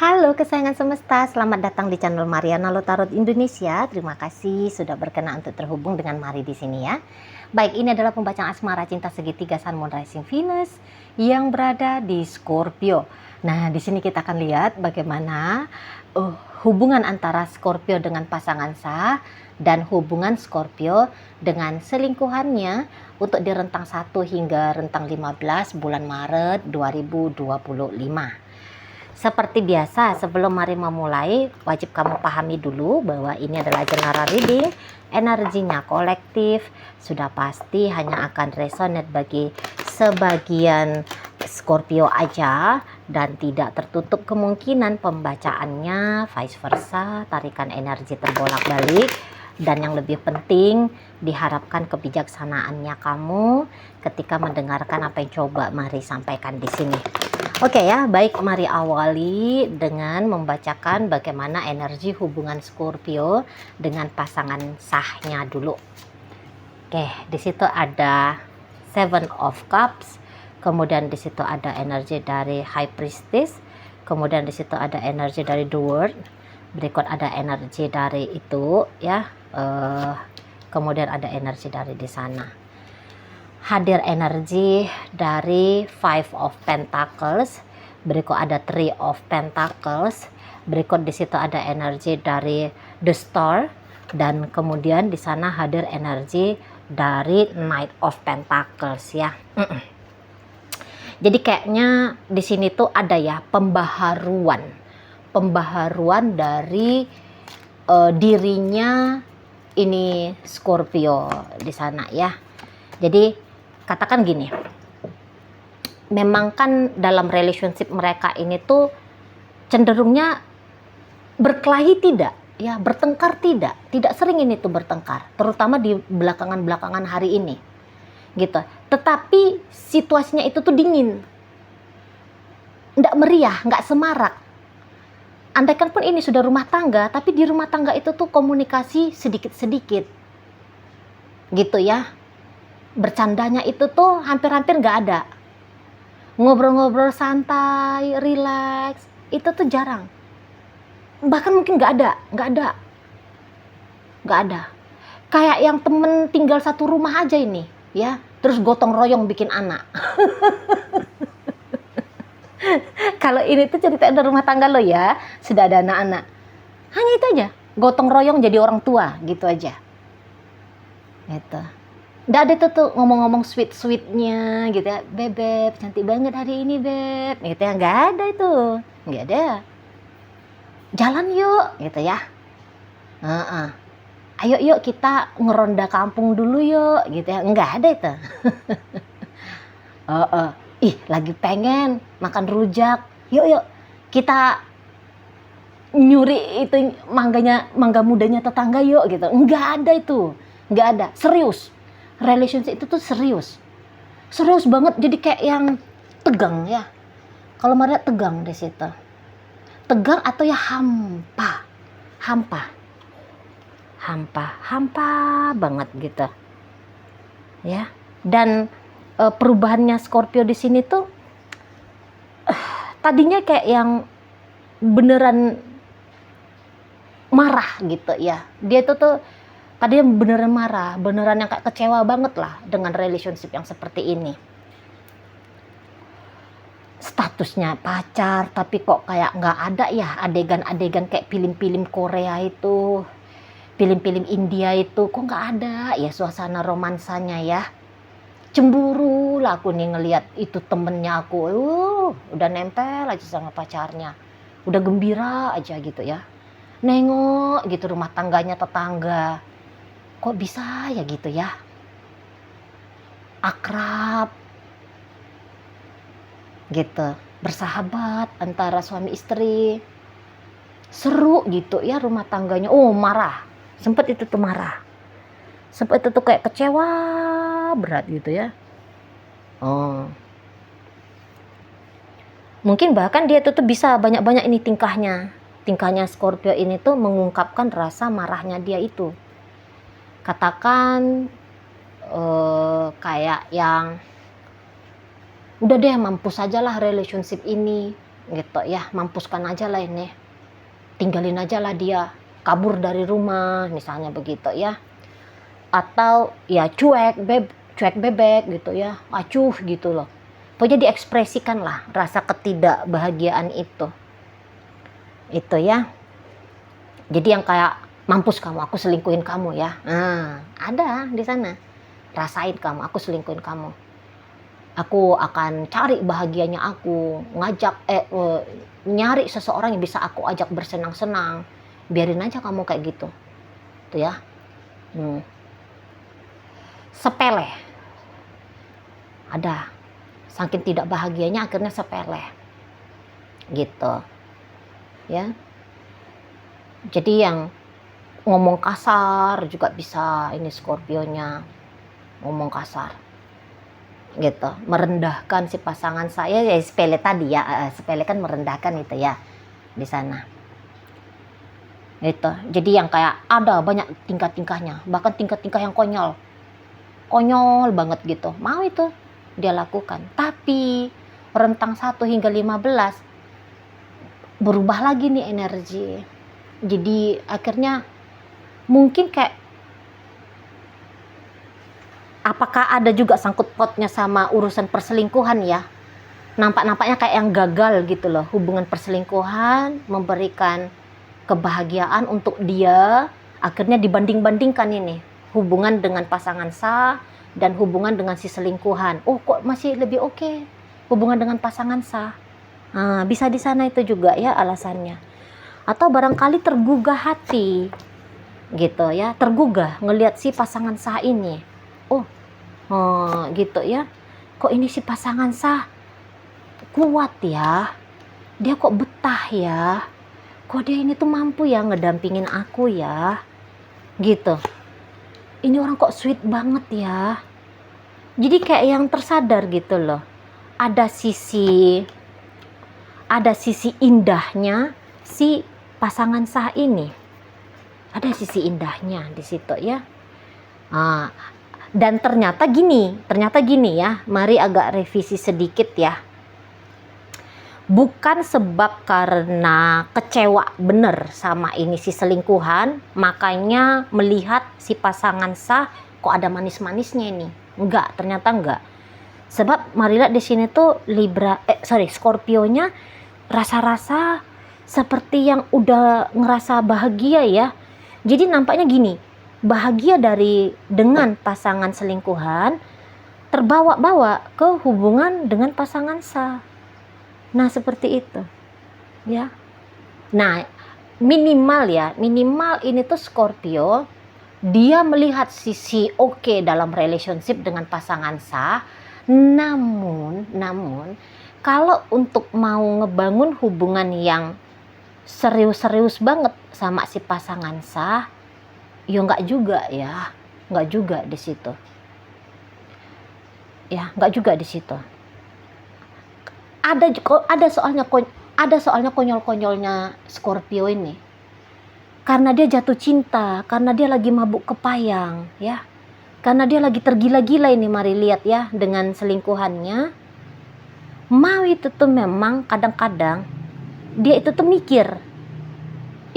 Halo kesayangan semesta, selamat datang di channel Mariana Lotarot Indonesia. Terima kasih sudah berkenan untuk terhubung dengan Mari di sini ya. Baik, ini adalah pembacaan asmara cinta segitiga Sun Moon Rising Venus yang berada di Scorpio. Nah, di sini kita akan lihat bagaimana hubungan antara Scorpio dengan pasangan sah dan hubungan Scorpio dengan selingkuhannya untuk di rentang 1 hingga rentang 15 bulan Maret 2025. Seperti biasa, sebelum Mari memulai, wajib kamu pahami dulu bahwa ini adalah general reading, energinya kolektif, sudah pasti hanya akan resonate bagi sebagian Scorpio aja, dan tidak tertutup kemungkinan pembacaannya vice versa, tarikan energi terbolak-balik, dan yang lebih penting, diharapkan kebijaksanaannya kamu ketika mendengarkan apa yang coba Mari sampaikan di sini. Oke ya, baik, mari awali dengan membacakan bagaimana energi hubungan Scorpio dengan pasangan sahnya dulu. Oke, di situ ada Seven of Cups, kemudian di situ ada energi dari High Priestess, kemudian di situ ada energi dari The World, berikut ada energi dari itu ya, kemudian ada energi dari di sana. Hadir energi dari Five of Pentacles, berikut ada Three of Pentacles, berikut di situ ada energi dari The Star, dan kemudian di sana hadir energi dari Knight of Pentacles ya. Jadi kayaknya di sini tuh ada ya pembaharuan dari dirinya ini Scorpio di sana ya. Jadi katakan gini, memang kan dalam relationship mereka ini tuh cenderungnya berkelahi tidak, ya bertengkar tidak sering ini tuh bertengkar, terutama di belakangan hari ini, gitu. Tetapi situasinya itu tuh dingin, nggak meriah, nggak semarak. Andaikan pun ini sudah rumah tangga, tapi di rumah tangga itu tuh komunikasi sedikit-sedikit, gitu ya. Bercandanya itu tuh hampir-hampir nggak ada. Ngobrol-ngobrol santai, relax, itu tuh jarang. Bahkan mungkin nggak ada. Kayak yang temen tinggal satu rumah aja ini, ya. Terus gotong royong bikin anak. Kalau ini tuh cerita dari rumah tangga lo ya, sudah ada anak-anak. Hanya itu aja, gotong royong jadi orang tua, gitu aja. Gitu. Nggak ada tuh ngomong-ngomong sweet-sweetnya gitu ya, beb cantik banget hari ini beb, gitu ya, nggak ada itu, nggak ada. Jalan yuk gitu ya, ayo yuk kita ngeronda kampung dulu yuk gitu ya, nggak ada itu. Ih lagi pengen makan rujak, yuk kita nyuri itu mangga mudanya tetangga yuk gitu, nggak ada itu, nggak ada. Serius, relationship itu tuh serius banget, jadi kayak yang tegang ya. Kalau Maria tegang di situ, tegang atau ya hampa banget gitu ya. Dan perubahannya Scorpio di sini tuh tadinya kayak yang beneran marah gitu ya. Dia tuh tadinya beneran marah, beneran yang kayak kecewa banget lah dengan relationship yang seperti ini. Statusnya pacar, tapi kok kayak nggak ada ya adegan-adegan kayak film-film Korea itu, film-film India itu, kok nggak ada ya suasana romansanya ya. Cemburu lah aku nih ngelihat itu temennya aku, udah nempel aja sama pacarnya, udah gembira aja gitu ya. Nengok gitu rumah tangganya tetangga, kok bisa ya gitu ya, akrab gitu, bersahabat antara suami istri, seru gitu ya rumah tangganya. Marah, sempet itu tuh kayak kecewa berat gitu ya. Mungkin bahkan dia tuh bisa banyak-banyak ini tingkahnya Scorpio ini tuh mengungkapkan rasa marahnya dia itu. Katakan kayak yang udah deh mampus aja lah relationship ini, gitu ya, mampuskan aja lah ini, tinggalin aja lah dia, kabur dari rumah misalnya begitu ya, atau ya cuek bebek gitu ya, acuh gitu loh. Pokoknya diekspresikan lah rasa ketidakbahagiaan itu ya. Jadi yang kayak, mampus kamu, aku selingkuhin kamu ya. Nah, ada di sana. Rasain kamu, aku selingkuhin kamu. Aku akan cari bahagianya aku, nyari seseorang yang bisa aku ajak bersenang-senang. Biarin aja kamu kayak gitu. Tuh ya. Sepele. Ada. Saking tidak bahagianya akhirnya sepele. Gitu. Ya. Jadi yang ngomong kasar juga bisa, ini Scorpionya ngomong kasar gitu, merendahkan si pasangan saya ya, sepele tadi ya, sepele kan merendahkan itu ya di sana itu. Jadi yang kayak ada banyak tingkah-tingkahnya, bahkan tingkah-tingkah yang konyol banget gitu, mau itu dia lakukan. Tapi rentang 1 hingga 15 berubah lagi nih energi. Jadi akhirnya mungkin kayak, apakah ada juga sangkut pautnya sama urusan perselingkuhan ya? Nampaknya kayak yang gagal gitu loh. Hubungan perselingkuhan memberikan kebahagiaan untuk dia, akhirnya dibanding-bandingkan ini hubungan dengan pasangan sah dan hubungan dengan si selingkuhan. Oh, kok masih lebih oke hubungan dengan pasangan sah? Nah, bisa di sana itu juga ya alasannya. Atau barangkali tergugah hati gitu ya, tergugah ngelihat si pasangan sah ini. Oh, gitu ya, kok ini si pasangan sah kuat ya, dia kok betah ya, kok dia ini tuh mampu ya ngedampingin aku ya, gitu. Ini orang kok sweet banget ya. Jadi kayak yang tersadar gitu loh, ada sisi indahnya si pasangan sah ini, ada sisi indahnya di situ ya. Dan ternyata gini ya, mari agak revisi sedikit ya. Bukan sebab karena kecewa bener sama ini si selingkuhan, makanya melihat si pasangan sah kok ada manis-manisnya ini. Enggak, ternyata enggak. Sebab mari lihat di sini tuh Scorpionya rasa-rasa seperti yang udah ngerasa bahagia ya. Jadi nampaknya gini, bahagia dengan pasangan selingkuhan terbawa-bawa ke hubungan dengan pasangan sah. Nah, seperti itu ya. Nah, minimal ini tuh Scorpio dia melihat sisi oke dalam relationship dengan pasangan sah. Namun kalau untuk mau ngebangun hubungan yang serius-serius banget sama si pasangan sah, ya nggak juga di situ. Ya, nggak juga di situ. Ada soalnya konyol-konyolnya Scorpio ini. Karena dia jatuh cinta, karena dia lagi mabuk kepayang, ya. Karena dia lagi tergila-gila ini, mari lihat ya, dengan selingkuhannya. Mau itu tuh memang kadang-kadang dia itu tuh mikir,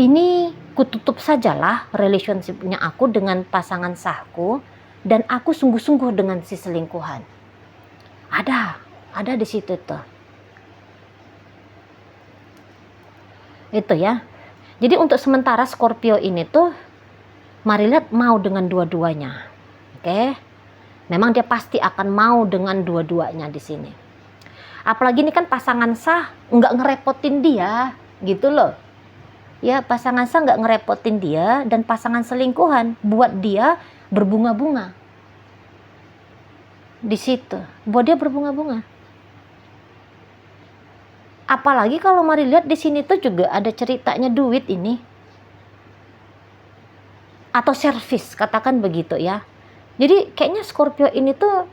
ini kututup sajalah relationship-nya aku dengan pasangan sahku, dan aku sungguh-sungguh dengan si selingkuhan. Ada di situ tuh. Itu ya. Jadi untuk sementara Scorpio ini tuh mari lihat mau dengan dua-duanya. Oke. Memang dia pasti akan mau dengan dua-duanya di sini. Apalagi ini kan pasangan sah nggak ngerepotin dia, gitu loh. Ya, pasangan sah nggak ngerepotin dia, dan pasangan selingkuhan buat dia berbunga-bunga. Di situ, buat dia berbunga-bunga. Apalagi kalau mari lihat di sini tuh juga ada ceritanya duit ini. Atau servis, katakan begitu ya. Jadi kayaknya Scorpio ini tuh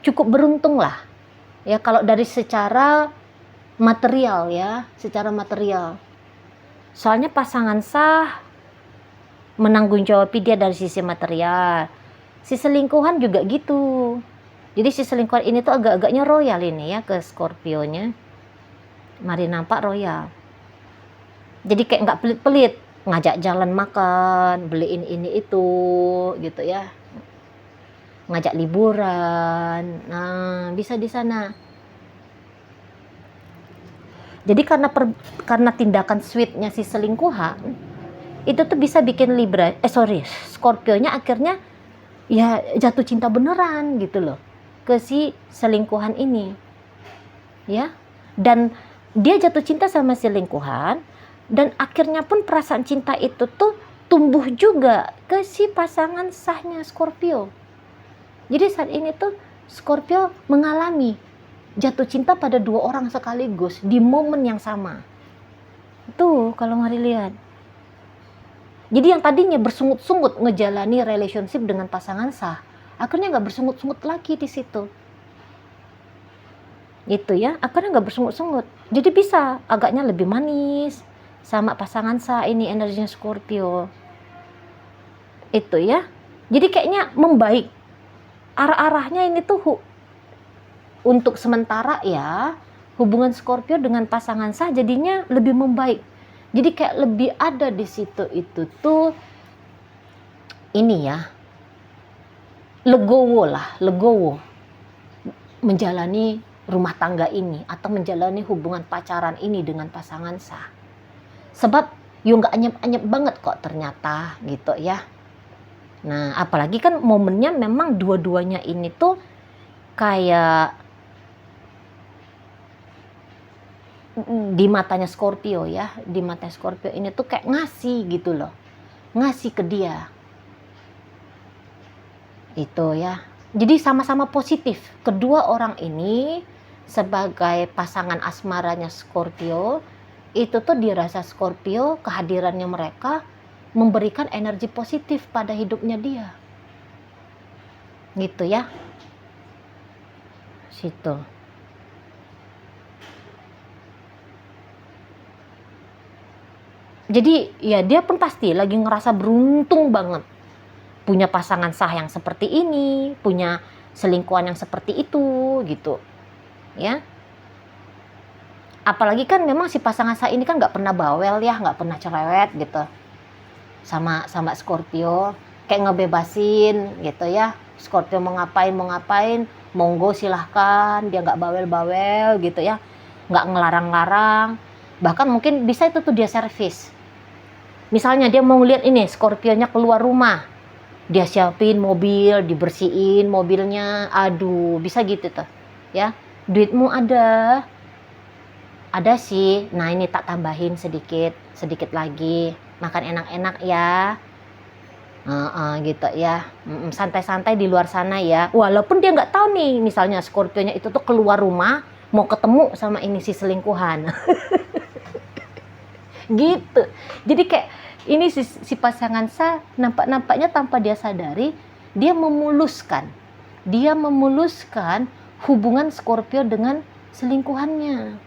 cukup beruntung lah. Ya, kalau dari secara material ya, secara material. Soalnya pasangan sah menanggung jawab dia dari sisi material. Si selingkuhan juga gitu. Jadi si selingkuhan ini tuh agak-agaknya royal ini ya ke Scorpionya. Mari nampak royal. Jadi kayak nggak pelit-pelit, ngajak jalan makan, beliin ini itu, gitu ya. Ngajak liburan, nah bisa di sana. Jadi karena tindakan sweetnya si selingkuhan, itu tuh bisa bikin Scorpio-nya akhirnya ya jatuh cinta beneran gitu loh ke si selingkuhan ini, ya. Dan dia jatuh cinta sama selingkuhan, dan akhirnya pun perasaan cinta itu tuh tumbuh juga ke si pasangan sahnya Scorpio. Jadi saat ini tuh Scorpio mengalami jatuh cinta pada dua orang sekaligus di momen yang sama. Tuh kalau Mari lihat. Jadi yang tadinya bersungut-sungut ngejalani relationship dengan pasangan sah, akhirnya nggak bersungut-sungut lagi di situ. Gitu ya, akhirnya nggak bersungut-sungut. Jadi bisa agaknya lebih manis sama pasangan sah ini energinya Scorpio. Itu ya. Jadi kayaknya membaik. Arah-arahnya ini tuh untuk sementara ya, hubungan Scorpio dengan pasangan sah jadinya lebih membaik. Jadi kayak lebih ada di situ itu tuh ini ya, legowo menjalani rumah tangga ini atau menjalani hubungan pacaran ini dengan pasangan sah. Sebab yo nggak anyep-anyep banget kok ternyata gitu ya. Nah apalagi kan momennya memang dua-duanya ini tuh kayak di matanya Scorpio ya, di mata Scorpio ini tuh kayak ngasih gitu loh, ngasih ke dia. Itu ya. Jadi sama-sama positif. Kedua orang ini sebagai pasangan asmaranya Scorpio, itu tuh dirasa Scorpio kehadirannya mereka memberikan energi positif pada hidupnya dia. Gitu ya. Situ. Jadi ya dia pun pasti lagi ngerasa beruntung banget punya pasangan sah yang seperti ini, punya selingkuhan yang seperti itu gitu ya. Apalagi kan memang si pasangan sah ini kan nggak pernah bawel ya, nggak pernah cerewet gitu sama Scorpio, kayak ngebebasin gitu ya. Scorpio mau ngapain monggo silahkan, dia nggak bawel-bawel gitu ya, nggak ngelarang-larang, bahkan mungkin bisa itu tuh dia servis. Misalnya dia mau lihat ini Scorpio-nya keluar rumah, dia siapin mobil, dibersihin mobilnya, aduh bisa gitu tuh ya. Duitmu ada sih, nah ini tak tambahin sedikit lagi, makan enak-enak ya, gitu ya, santai-santai di luar sana ya. Walaupun dia nggak tahu nih misalnya Scorpio-nya itu tuh keluar rumah mau ketemu sama ini si selingkuhan. Gitu. Jadi kayak ini si pasangan sah nampaknya tanpa dia sadari dia memuluskan hubungan Scorpio dengan selingkuhannya.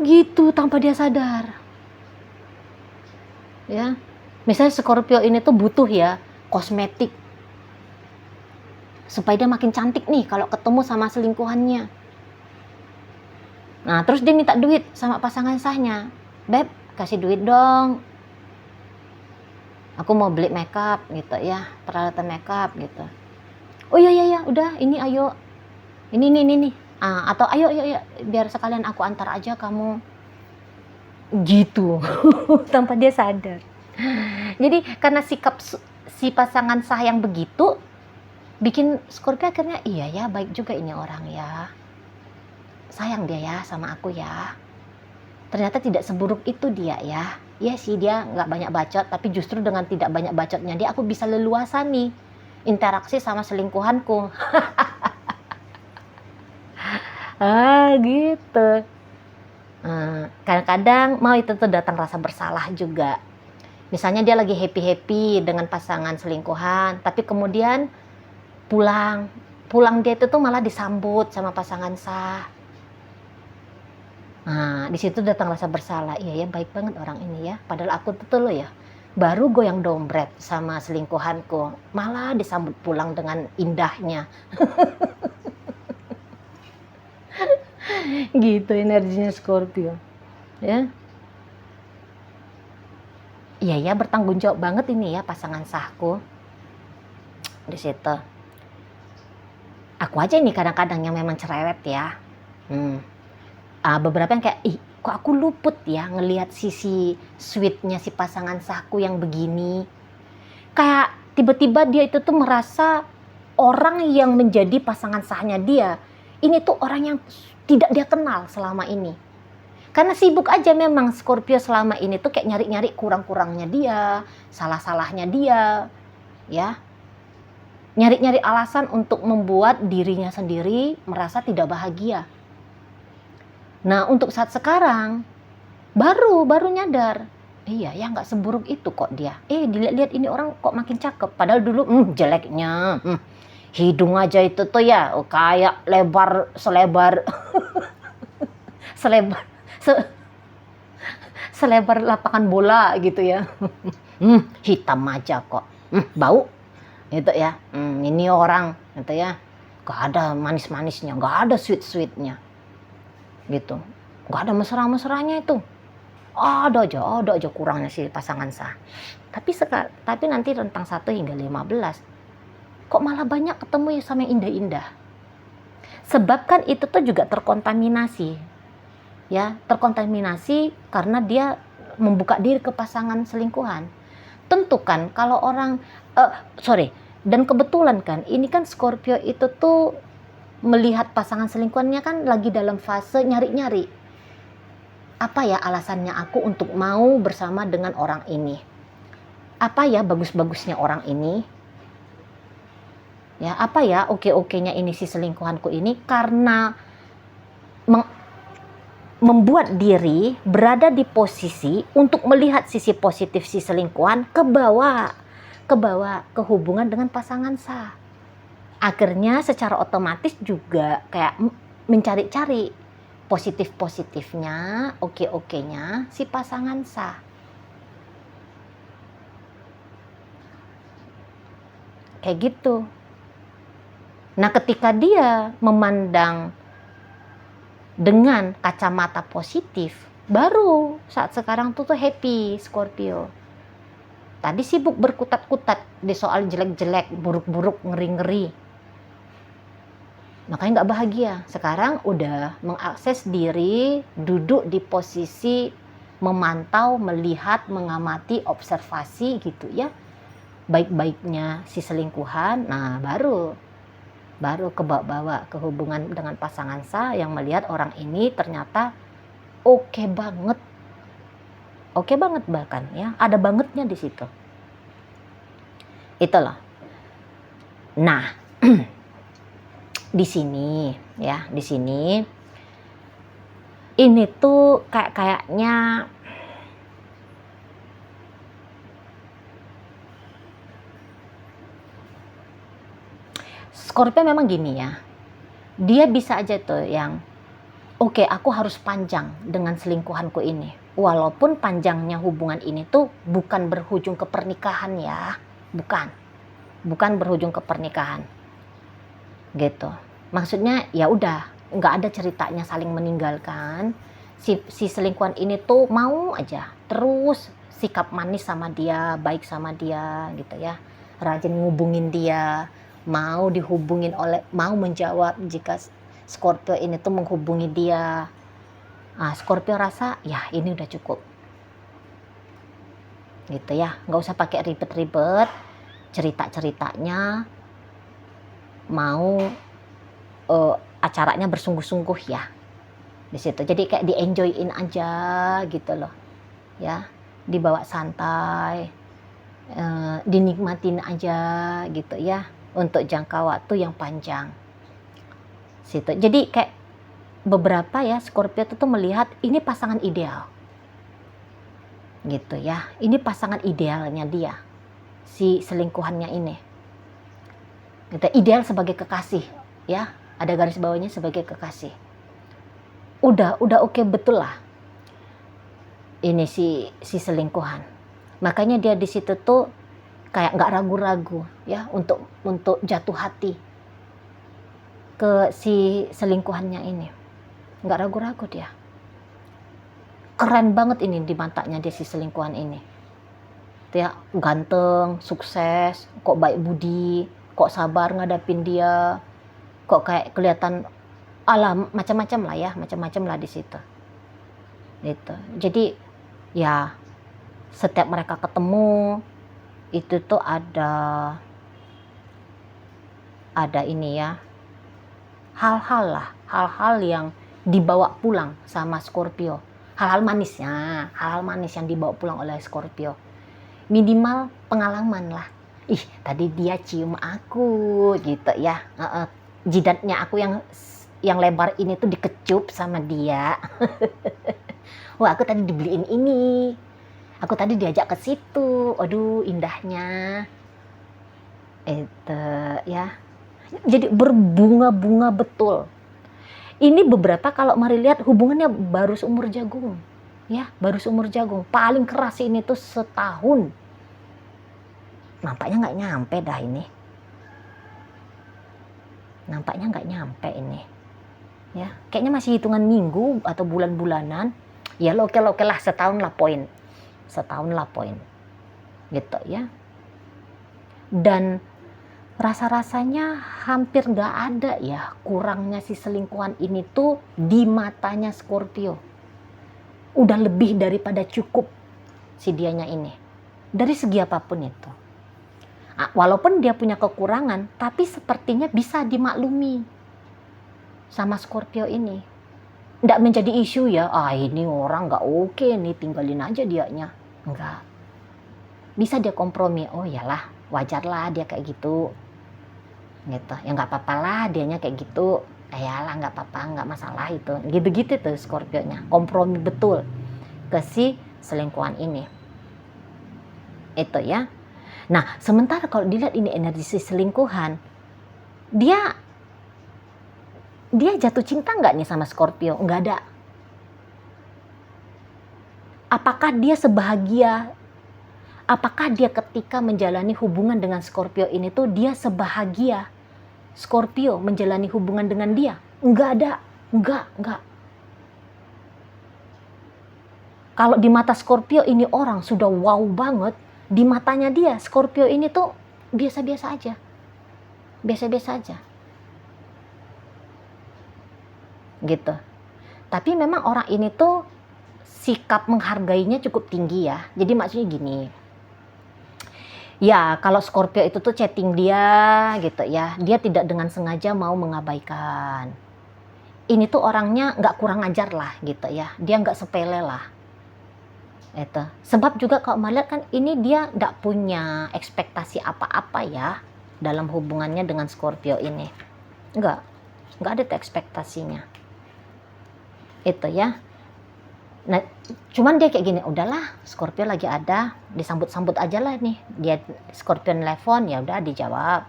Gitu tanpa dia sadar. Ya. Misalnya Scorpio ini tuh butuh ya kosmetik supaya dia makin cantik nih kalau ketemu sama selingkuhannya. Nah, terus dia minta duit sama pasangan sahnya. Beb, kasih duit dong. Aku mau beli makeup gitu ya, peralatan makeup gitu. Oh iya, udah ini ayo. Ini. Atau ayo, biar sekalian aku antar aja kamu. Gitu. Tanpa dia sadar. Jadi karena sikap si pasangan sah yang begitu, bikin Scorpio akhirnya iya ya, baik juga ini orang ya. Sayang dia ya sama aku ya. Ternyata tidak seburuk itu dia ya. Iya sih dia nggak banyak bacot, tapi justru dengan tidak banyak bacotnya dia aku bisa leluasa nih interaksi sama selingkuhanku. Gitu. Kadang-kadang mau itu tuh datang rasa bersalah juga. Misalnya dia lagi happy-happy dengan pasangan selingkuhan, tapi kemudian pulang dia itu tuh malah disambut sama pasangan sah. Nah, di situ datang rasa bersalah. Iya ya, baik banget orang ini ya. Padahal aku tuh lo ya, baru goyang dompet sama selingkuhanku, malah disambut pulang dengan indahnya. Gitu energinya Scorpio. Ya. Iya ya, bertanggung jawab banget ini ya pasangan sahku. Di situ. Aku aja ini kadang-kadang yang memang cerewet ya. Beberapa yang kayak, ih kok aku luput ya ngelihat sisi sweetnya si pasangan sahku yang begini. Kayak tiba-tiba dia itu tuh merasa orang yang menjadi pasangan sahnya dia, ini tuh orang yang tidak dia kenal selama ini. Karena sibuk aja memang Scorpio selama ini tuh kayak nyari-nyari kurang-kurangnya dia, salah-salahnya dia, ya. Nyari-nyari alasan untuk membuat dirinya sendiri merasa tidak bahagia. Nah, untuk saat sekarang baru nyadar, iya ya nggak seburuk itu kok dia. Dilihat-lihat ini orang kok makin cakep. Padahal dulu jeleknya. Hidung aja itu tuh ya kayak selebar selebar lapangan bola gitu ya. Hitam aja kok. Bau gitu ya. Ini orang gitu ya. Gak ada manis-manisnya, gak ada sweet-sweetnya. Gitu. Gak ada mesra-mesranya itu. Ada aja kurangnya si pasangan sah. Tapi nanti rentang 1 hingga 15 kok malah banyak ketemu sama yang indah-indah. Sebab kan itu tuh juga terkontaminasi. Ya, terkontaminasi karena dia membuka diri ke pasangan selingkuhan. Tentu kan kalau orang dan kebetulan kan ini kan Scorpio itu tuh melihat pasangan selingkuhannya kan lagi dalam fase nyari-nyari. Apa ya alasannya aku untuk mau bersama dengan orang ini? Apa ya bagus-bagusnya orang ini? Ya, apa ya oke-okenya ini si selingkuhanku ini, karena membuat diri berada di posisi untuk melihat sisi positif si selingkuhan ke bawah ke hubungan dengan pasangan sah. Akhirnya secara otomatis juga kayak mencari-cari positif-positifnya, oke-okenya si pasangan sah. Kayak gitu. Nah, ketika dia memandang dengan kacamata positif, baru saat sekarang tuh happy Scorpio. Tadi sibuk berkutat-kutat di soal jelek-jelek, buruk-buruk, ngeri-ngeri. Makanya gak bahagia. Sekarang udah mengakses diri, duduk di posisi memantau, melihat, mengamati, observasi gitu ya. Baik-baiknya si selingkuhan, nah baru kebawa ke hubungan dengan pasangan sah yang melihat orang ini ternyata oke banget bahkan ya, ada bangetnya di situ. Itulah. Nah, di sini ini tuh kayaknya Scorpio memang gini ya, dia bisa aja tuh yang oke, aku harus panjang dengan selingkuhanku ini, walaupun panjangnya hubungan ini tuh bukan berujung ke pernikahan ya, bukan berujung ke pernikahan gitu. Maksudnya ya udah nggak ada ceritanya saling meninggalkan. Si selingkuhan ini tuh mau aja terus sikap manis sama dia, baik sama dia gitu ya, rajin ngubungin dia, mau menjawab jika Scorpio ini tuh menghubungi dia. Scorpio rasa ya ini udah cukup gitu ya, nggak usah pakai ribet-ribet cerita-ceritanya, mau acaranya bersungguh-sungguh ya di situ. Jadi kayak di enjoyin aja gitu loh ya, dibawa santai, dinikmatin aja gitu ya, untuk jangka waktu yang panjang situ. Jadi kayak beberapa ya Scorpio itu tuh melihat ini pasangan ideal gitu ya, ini pasangan idealnya dia si selingkuhannya ini gitu, ideal sebagai kekasih ya, ada garis bawahnya sebagai kekasih. Udah oke betul lah ini si selingkuhan. Makanya dia di situ tuh kayak nggak ragu-ragu ya untuk jatuh hati ke si selingkuhannya ini. nggak ragu-ragu dia. Keren banget ini di matanya dia si selingkuhan ini. Dia ganteng, sukses, kok baik budi, kok sabar ngadapin dia, kok kayak kelihatan macam-macam lah ya, macam-macam lah di situ. Gitu. Jadi ya setiap mereka ketemu itu tuh ada ini ya, hal-hal yang dibawa pulang sama Scorpio. Hal-hal manis yang dibawa pulang oleh Scorpio. Minimal pengalaman lah. Ih, tadi dia cium aku gitu ya. Jidatnya aku yang lebar ini tuh dikecup sama dia. Wah, aku tadi dibeliin ini. Aku tadi diajak ke situ. Aduh, indahnya. Itu ya. Jadi berbunga-bunga betul. Ini beberapa kalau mari lihat hubungannya baru seumur jagung. Ya, baru seumur jagung. Paling keras ini tuh setahun. Nampaknya nggak nyampe dah ini. Nampaknya nggak nyampe ini. Ya, kayaknya masih hitungan minggu atau bulan-bulanan. Ya oke lah, setahun lah poin. Gitu ya. Dan rasa-rasanya hampir nggak ada ya kurangnya si selingkuhan ini tuh di matanya Scorpio. Udah lebih daripada cukup si dianya ini. Dari segi apapun itu. Walaupun dia punya kekurangan, tapi sepertinya bisa dimaklumi sama Scorpio ini. Nggak menjadi isu ya, ini orang nggak oke nih, tinggalin aja dianya. Enggak. Bisa dia kompromi, oh iyalah, wajar lah dia kayak gitu. Gitu. Ya nggak apa-apa lah dianya kayak gitu. Iyalah nggak apa-apa, nggak masalah itu. Gitu-gitu tuh Scorpio-nya. Kompromi betul ke si selingkuhan ini. Itu ya. Nah, sementara kalau dilihat ini energi si selingkuhan, dia jatuh cinta nggak nih sama Scorpio? Nggak ada. Apakah dia sebahagia? Apakah dia ketika menjalani hubungan dengan Scorpio ini tuh dia sebahagia Scorpio menjalani hubungan dengan dia? Nggak ada. Nggak. Kalau di mata Scorpio ini orang sudah wow banget, di matanya dia Scorpio ini tuh biasa-biasa aja. Gitu. Tapi memang orang ini tuh sikap menghargainya cukup tinggi ya. Jadi maksudnya gini. Ya, kalau Scorpio itu tuh chatting dia gitu ya. Dia tidak dengan sengaja mau mengabaikan. Ini tuh orangnya nggak kurang ajar lah gitu ya. Dia nggak sepele lah. Itu. Sebab juga kalau melihat kan ini dia nggak punya ekspektasi apa-apa ya dalam hubungannya dengan Scorpio ini. Nggak ada tuh ekspektasinya. Itu ya. Nah, cuman dia kayak gini, udahlah Scorpio lagi ada, disambut-sambut aja lah nih. Dia Scorpio telepon, ya udah dijawab.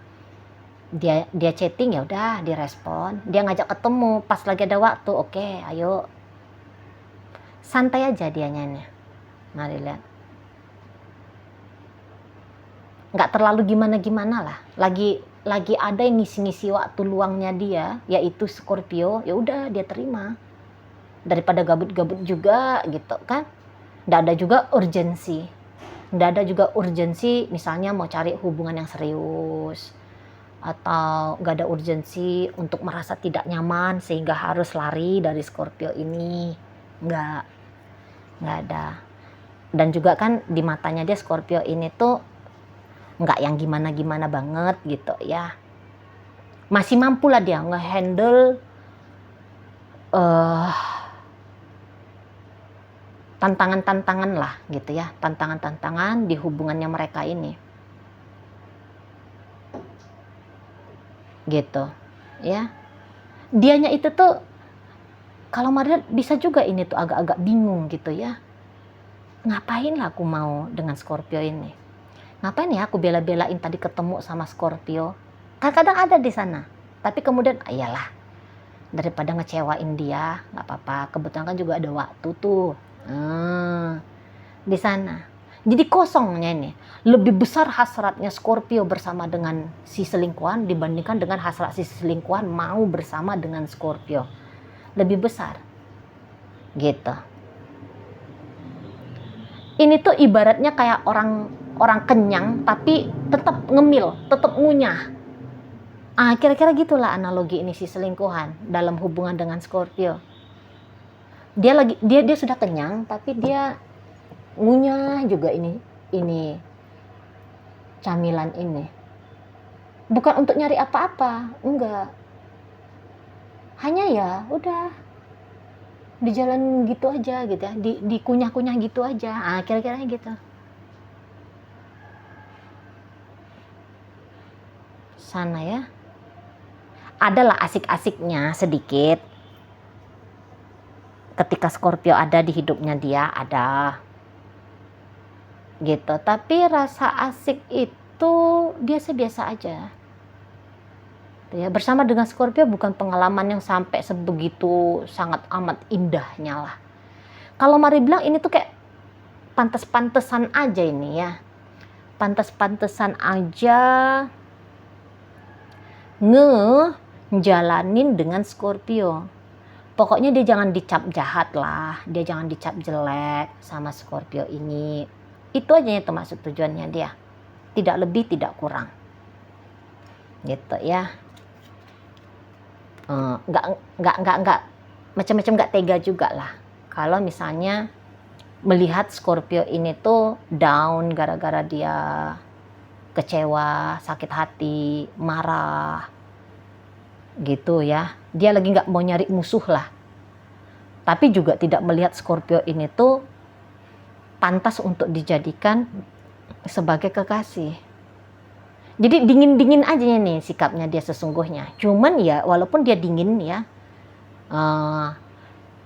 Dia chatting, ya udah direspon. Dia ngajak ketemu pas lagi ada waktu, oke, ayo. Santai aja dianya nih. Mari lihat. Nggak terlalu gimana-gimana lah. Lagi ada yang ngisi-ngisi waktu luangnya dia, yaitu Scorpio, ya udah dia terima. Daripada gabut-gabut juga gitu kan. Nggak ada juga urgensi misalnya mau cari hubungan yang serius, atau nggak ada urgensi untuk merasa tidak nyaman sehingga harus lari dari Scorpio ini. Nggak ada. Dan juga kan di matanya dia Scorpio ini tuh nggak yang gimana-gimana banget gitu ya. Masih mampu lah dia ngehandle tantangan-tantangan lah gitu ya. Tantangan-tantangan di hubungannya mereka ini. Gitu ya. Dianya itu tuh kalau Maria bisa juga ini tuh agak-agak bingung gitu ya. Ngapain lah aku mau dengan Scorpio ini? Ngapain ya aku bela-belain tadi ketemu sama Scorpio? Kadang-kadang ada di sana. Tapi kemudian iyalah, daripada ngecewain dia, nggak apa-apa. Kebetulan kan juga ada waktu tuh di sana. Jadi kosongnya ini. Lebih besar hasratnya Scorpio bersama dengan si selingkuhan dibandingkan dengan hasrat si selingkuhan mau bersama dengan Scorpio. lebih besar gitu. Ini tuh ibaratnya kayak orang kenyang tapi tetap ngemil, tetap ngunyah. Kira-kira gitulah analogi ini si selingkuhan dalam hubungan dengan Scorpio. Dia sudah kenyang tapi dia ngunyah juga ini camilan ini. Bukan untuk nyari apa-apa, enggak. Hanya ya udah di jalan gitu aja gitu ya, dikunyah-kunyah gitu aja. Kira-kira gitu. Sana ya. Adalah asik-asiknya sedikit. Ketika Scorpio ada di hidupnya dia, ada. Gitu. Tapi rasa asik itu biasa-biasa aja. Ya, bersama dengan Scorpio bukan pengalaman yang sampai sebegitu sangat amat indahnya lah. Kalau Mari bilang ini tuh kayak pantes-pantesan aja ini ya. Pantes-pantesan aja ngejalanin dengan Scorpio. Pokoknya dia jangan dicap jahat lah, dia jangan dicap jelek sama Scorpio ini. Itu aja itu maksud tujuannya dia. Tidak lebih, tidak kurang. Gitu ya. Enggak macam-macam, enggak tega juga lah. Kalau misalnya melihat Scorpio ini tuh down gara-gara dia kecewa, sakit hati, marah, gitu ya. Dia lagi nggak mau nyari musuh lah. Tapi juga tidak melihat Scorpio ini tuh pantas untuk dijadikan sebagai kekasih. Jadi dingin-dingin aja nih sikapnya dia sesungguhnya. Cuman ya walaupun dia dingin ya,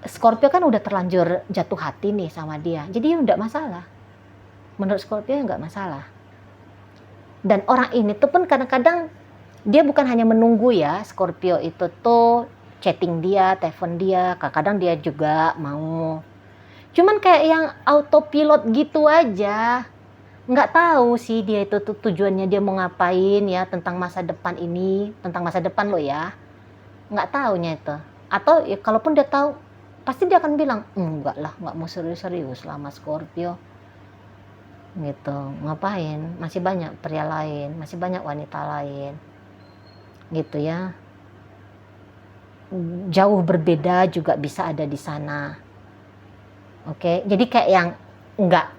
Scorpio kan udah terlanjur jatuh hati nih sama dia. Jadi ya nggak masalah. Menurut Scorpio nggak masalah. Dan orang ini tuh pun kadang-kadang dia bukan hanya menunggu ya, Scorpio itu tuh chatting dia, telepon dia, kadang-kadang dia juga mau. Cuman kayak yang autopilot gitu aja. Nggak tahu sih dia itu tujuannya dia mau ngapain ya tentang masa depan ini, tentang masa depan lo ya. Nggak taunya itu. Atau ya, kalaupun dia tahu, pasti dia akan bilang, enggak lah, nggak mau serius-serius lama Scorpio. Gitu, ngapain? Masih banyak pria lain, masih banyak wanita lain. Gitu ya. Jauh berbeda juga bisa ada di sana. Oke, jadi kayak yang enggak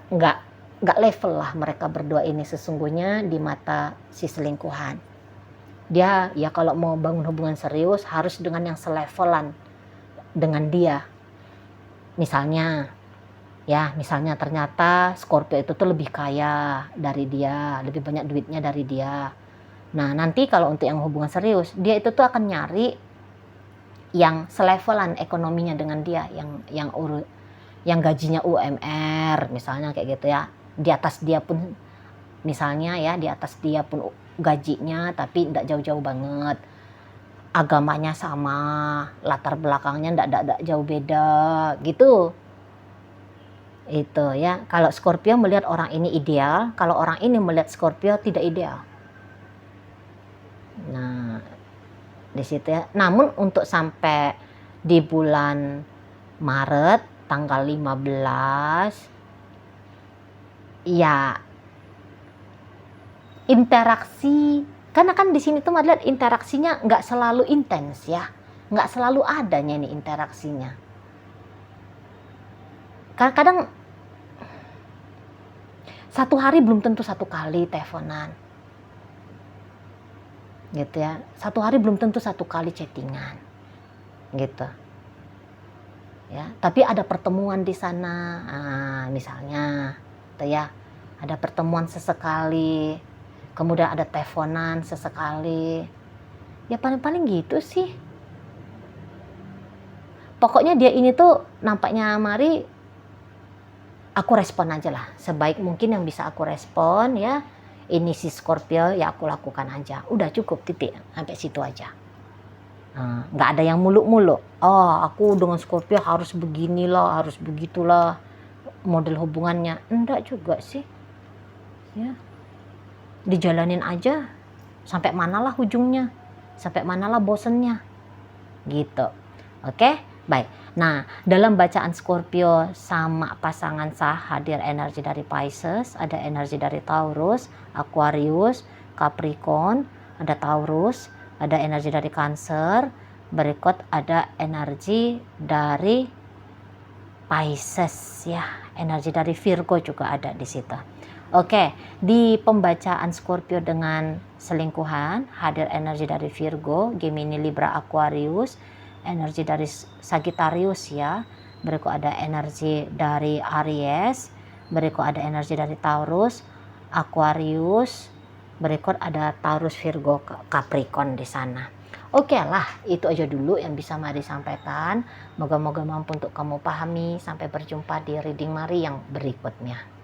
level lah mereka berdua ini sesungguhnya di mata si selingkuhan. Dia ya kalau mau bangun hubungan serius harus dengan yang selevelan dengan dia. Misalnya ternyata Scorpio itu tuh lebih kaya dari dia, lebih banyak duitnya dari dia. Nah nanti kalau untuk yang hubungan serius, dia itu tuh akan nyari yang selevelan ekonominya dengan dia, yang gajinya UMR misalnya kayak gitu ya. Di atas dia pun misalnya ya, di atas dia pun gajinya tapi tidak jauh-jauh banget. Agamanya sama, latar belakangnya tidak jauh beda gitu. Itu ya. Kalau Scorpio melihat orang ini ideal, kalau orang ini melihat Scorpio tidak ideal. Nah, di situ ya. Namun untuk sampai di bulan Maret tanggal 15 ya interaksi, karena kan di sini tuh lihat interaksinya nggak selalu intens ya, nggak selalu adanya nih interaksinya. Kadang-kadang satu hari belum tentu satu kali teleponan, gitu ya. Satu hari belum tentu satu kali chattingan, gitu. Ya, tapi ada pertemuan di sana, misalnya, gitu ya. Ada pertemuan sesekali, kemudian ada teleponan sesekali. Ya paling-paling gitu sih. Pokoknya dia ini tuh nampaknya Mari, aku respon aja lah. Sebaik mungkin yang bisa aku respon ya. Ini si Scorpio ya aku lakukan aja. Udah cukup titik, sampai situ aja. Nggak ada yang muluk-muluk. Aku dengan Scorpio harus beginilah, harus begitulah model hubungannya. Enggak juga sih. Ya, dijalanin aja sampai manalah ujungnya, sampai manalah bosennya gitu. Oke, Baik, nah dalam bacaan Scorpio sama pasangan sah hadir energi dari Pisces, ada energi dari Taurus, Aquarius, Capricorn, ada Taurus, ada energi dari Cancer, berikut ada energi dari Pisces ya, energi dari Virgo juga ada di situ. Oke, di pembacaan Scorpio dengan selingkuhan hadir energi dari Virgo, Gemini, Libra, Aquarius, energi dari Sagittarius ya, berikut ada energi dari Aries, berikut ada energi dari Taurus, Aquarius, berikut ada Taurus, Virgo, Capricorn di sana. Oke lah, itu aja dulu yang bisa Mari sampaikan. Moga-moga mampu untuk kamu pahami. Sampai berjumpa di reading Mari yang berikutnya.